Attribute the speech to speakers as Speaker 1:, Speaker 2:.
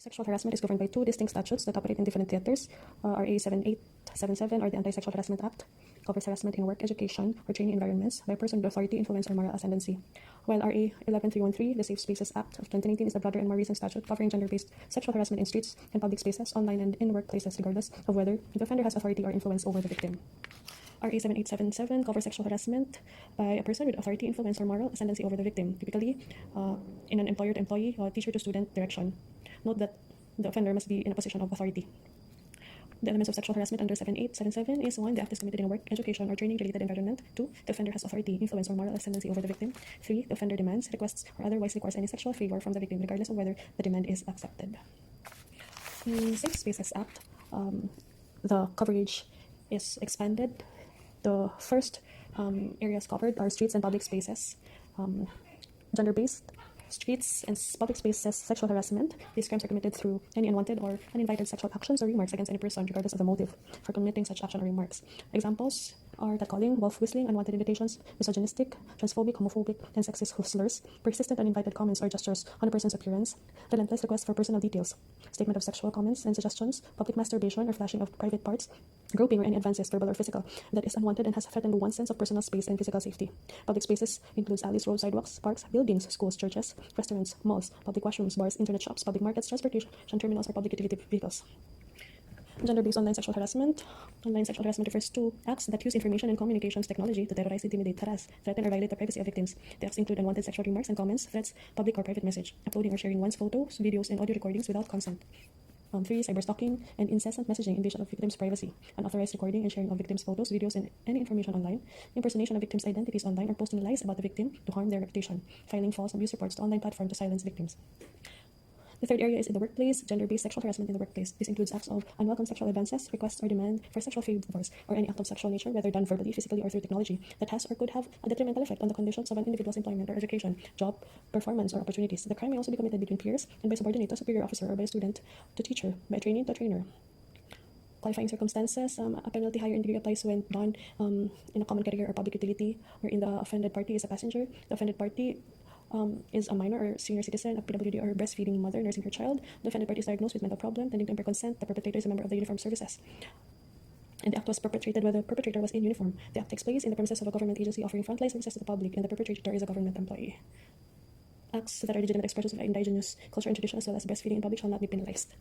Speaker 1: Sexual harassment is governed by two distinct statutes that operate in different theaters. RA 7877, or the Anti-Sexual Harassment Act, covers harassment in work, education, or training environments by a person with authority, influence, or moral ascendancy. While RA 11313, the Safe Spaces Act of 2019, is the broader and more recent statute covering gender-based sexual harassment in streets and public spaces, online and in workplaces, regardless of whether the offender has authority or influence over the victim. RA 7877 covers sexual harassment by a person with authority, influence, or moral ascendancy over the victim, typically in an employer to employee or teacher to student direction. Note that the offender must be in a position of authority. The elements of sexual harassment under 7877 is 1. The act is committed in a work, education, or training-related environment. 2. The offender has authority, influence, or moral ascendancy over the victim. 3. The offender demands, requests, or otherwise requires any sexual favor from the victim, regardless of whether the demand is accepted. In Safe Spaces Act, the coverage is expanded. The first areas covered are streets and public spaces. Gender-based streets and public spaces sexual harassment. These crimes are committed through any unwanted or uninvited sexual actions or remarks against any person, regardless of the motive for committing such action or remarks. Examples are catcalling, wolf whistling, unwanted invitations, misogynistic, transphobic, homophobic, and sexist slurs, persistent uninvited comments or gestures on a person's appearance, relentless requests for personal details, statement of sexual comments and suggestions, public masturbation or flashing of private parts, groping or any advances, verbal or physical, that is unwanted and has threatened one's sense of personal space and physical safety. Public spaces includes alleys, roads, sidewalks, parks, buildings, schools, churches, restaurants, malls, public washrooms, bars, internet shops, public markets, transportation terminals, or public utility vehicles. Gender-based online sexual harassment. Online sexual harassment refers to acts that use information and communications technology to terrorize, intimidate, harass, threaten, or violate the privacy of victims. The acts include unwanted sexual remarks and comments, threats, public or private message, uploading or sharing one's photos, videos, and audio recordings without consent. 3. Cyberstalking and incessant messaging, invasion of victims' privacy, unauthorized recording and sharing of victims' photos, videos, and any information online, impersonation of victims' identities online, or posting lies about the victim to harm their reputation, filing false abuse reports to online platforms to silence victims. The third area is in the workplace, gender-based sexual harassment in the workplace. This includes acts of unwelcome sexual advances, requests, or demand for sexual favors, or any act of sexual nature, whether done verbally, physically, or through technology, that has or could have a detrimental effect on the conditions of an individual's employment or education, job, performance, or opportunities. The crime may also be committed between peers and by subordinate to superior officer, or by a student to teacher, by a trainee to trainer. Qualifying circumstances, a penalty higher in degree applies when done in a common carrier or public utility, wherein the offended party is a passenger. The offended party is a minor or senior citizen, a PWD or breastfeeding mother nursing her child. The offended party is diagnosed with mental problem, tending to impair consent. The perpetrator is a member of the uniformed services, and the act was perpetrated where the perpetrator was in uniform. The act takes place in the premises of a government agency offering frontline services to the public, and the perpetrator is a government employee. Acts that are legitimate expressions of indigenous culture and tradition, as well as breastfeeding in public, shall not be penalized.